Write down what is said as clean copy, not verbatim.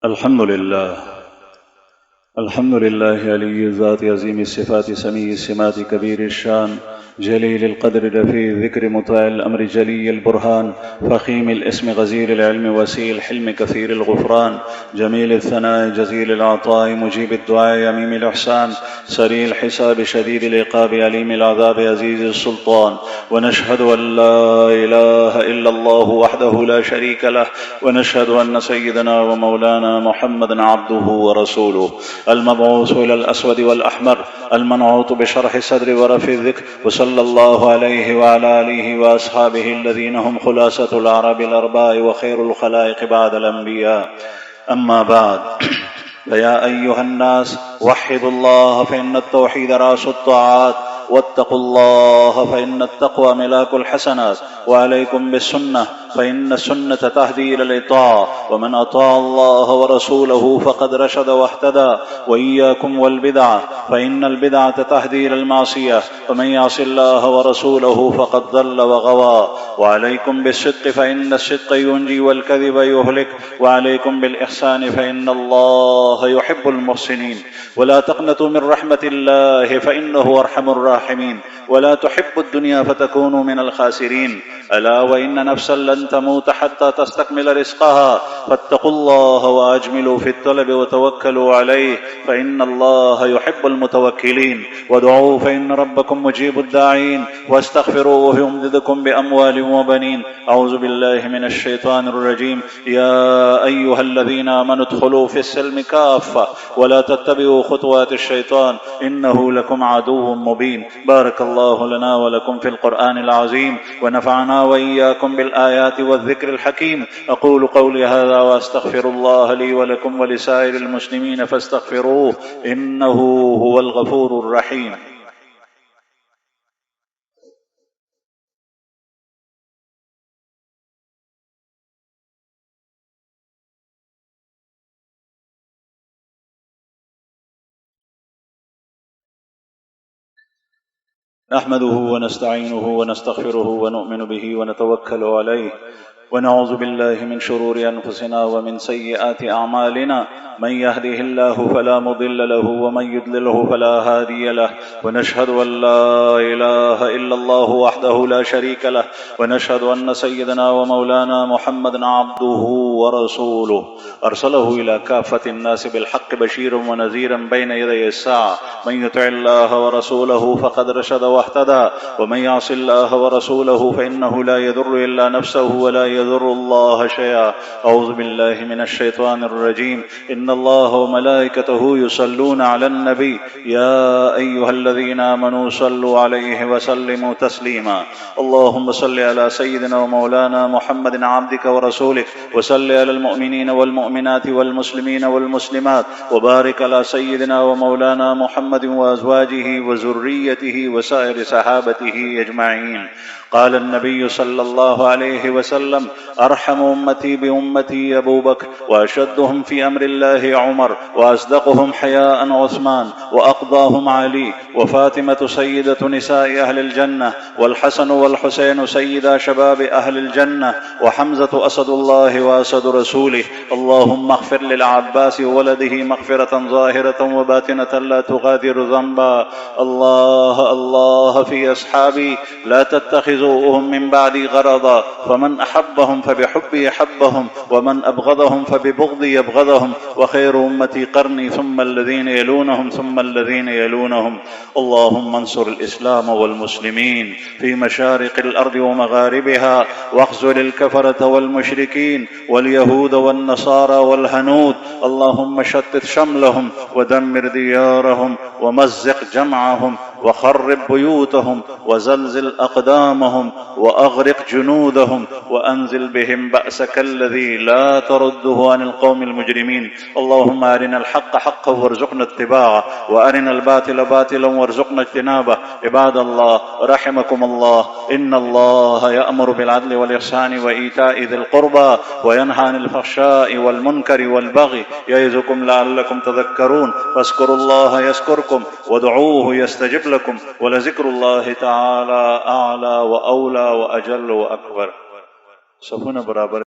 الحمد لله علي الذات عظيم الصفات سميع السمات كبير الشان جليل القدر رفيع الذكر مطاع الأمر جلي البرهان فخيم الاسم غزير العلم وسيع الحلم كثير الغفران جميل الثناء جزيل العطاء مجيب الدعاء يميم الإحسان سريع الحساب شديد العقاب أليم العذاب عزيز السلطان. ونشهد أن لا إله إلا الله وحده لا شريك له ونشهد أن سيدنا ومولانا محمدا عبده ورسوله المبعوث إلى الأسود والأحمر المنعوت بشرح الصدر ورفع الذكر وصلى الله عليه وعلى آله وأصحابه الذين هم خلاصة العرب الأرباء وخير الخلائق بعد الأنبياء. أما بعد، فيا أيها الناس وحدوا الله فإن التوحيد رأس الطاعات، واتقوا الله فإن التقوى ملاك الحسنات، وعليكم بالسنة فإن السنة تهدي إلى الإطاعة، ومن أطاع الله ورسوله فقد رشد واهتدى. وإياكم والبدعة فإن البدعة تهدي إلى المعصية، ومن يعص الله ورسوله فقد ضل وغوى. وعليكم بالصدق فإن الصدق ينجي والكذب يهلك، وعليكم بالإحسان فإن الله يحب المحسنين. ولا تقنطوا من رحمة الله فإنه أرحم الراحمين، ولا تحبوا الدنيا فتكونوا من الخاسرين. ألا وإن نفسا لن تموت حتى تستكمل رزقها، فاتقوا الله وأجملوا في الطلب وتوكلوا عليه فإن الله يحب المتوكلين. وادعوه فإن ربكم مجيب الداعين، واستغفروه يمددكم بأموال وبنين. أعوذ بالله من الشيطان الرجيم. يا أيها الذين آمنوا ادخلوا في السلم كافة ولا تتبعوا خطوات الشيطان إنه لكم عدو مبين. بارك الله لنا ولكم في القرآن العظيم، ونفعنا وإياكم بالآيات والذكر الحكيم. أقول قولي هذا وأستغفر الله لي ولكم ولسائر المسلمين فاستغفروه إنه هو الغفور الرحيم. نحمده ونستعينه ونستغفره ونؤمن به ونتوكل عليه، ونعوذ بالله من شرور أنفسنا ومن سيئات أعمالنا. من يهده الله فلا مضل له ومن يضلله فلا هادي له. ونشهد أن لا إله إلا الله وحده لا شريك له، ونشهد أن سيدنا ومولانا محمدا عبده ورسوله أرسله إلى كافة الناس بالحق بشيرا ونذيرا بين يدي الساعة. من يطع الله ورسوله فقد رشد واهتدى، ومن يعص الله ورسوله فإنه لا يضر إلا نفسه ولا يضر الله شيئا. أعوذ بالله من الشيطان الرجيم. إن الله وملائكته يصلون على النبي يا أيها الذين آمنوا صلوا عليه وسلموا تسليما. اللهم صل على سيدنا ومولانا محمد عبدك ورسولك، وصل على المؤمنين والمؤمنات والمسلمين والمسلمات، وبارك على سيدنا ومولانا محمد وأزواجه وذريته وسائر صحابته أجمعين. قال النبي صلى الله عليه وسلم: أرحم أمتي بأمتي أبو بكر، وأشدهم في أمر الله عمر، وأصدقهم حياء عثمان، وأقضاهم علي، وفاطمة سيدة نساء أهل الجنة، والحسن والحسين سيدا شباب أهل الجنة، وحمزة أسد الله وأسد رسوله. اللهم اغفر للعباس وولده مغفرة ظاهرة وباطنة لا تغادر ذنبا. الله في أصحابي لا تتخذوهم من بعدي غرضا، فمن أحبهم فبحبي أحبهم، ومن أبغضهم فببغضي يبغضهم، وخير أمتي قرني ثم الذين يلونهم ثم الذين يلونهم. اللهم انصر الإسلام والمسلمين في مشارق الأرض ومغاربها، واخذل الكفرة والمشركين واليهود والنصارى والهنود. اللهم شتت شملهم ودمر ديارهم ومزق جمعهم وخرب بيوتهم وزلزل أقدامهم وأغرق جنودهم، وأنزل بهم بأسك الذي لا ترده عن القوم المجرمين. اللهم أرنا الحق حقا وارزقنا اتباعه، وأرنا الباطل باطلا وارزقنا اجتنابه. عباد الله رحمكم الله، إن الله يأمر بالعدل والإحسان وإيتاء ذي القربى، وينهى عن الفحشاء والمنكر والبغي، يعظكم لعلكم تذكرون. فاذكروا الله يذكركم، وادعوه يستجب لكم، ولذكر الله تعالى أعلى وأولى وأجل وأكبر. صفونه برابر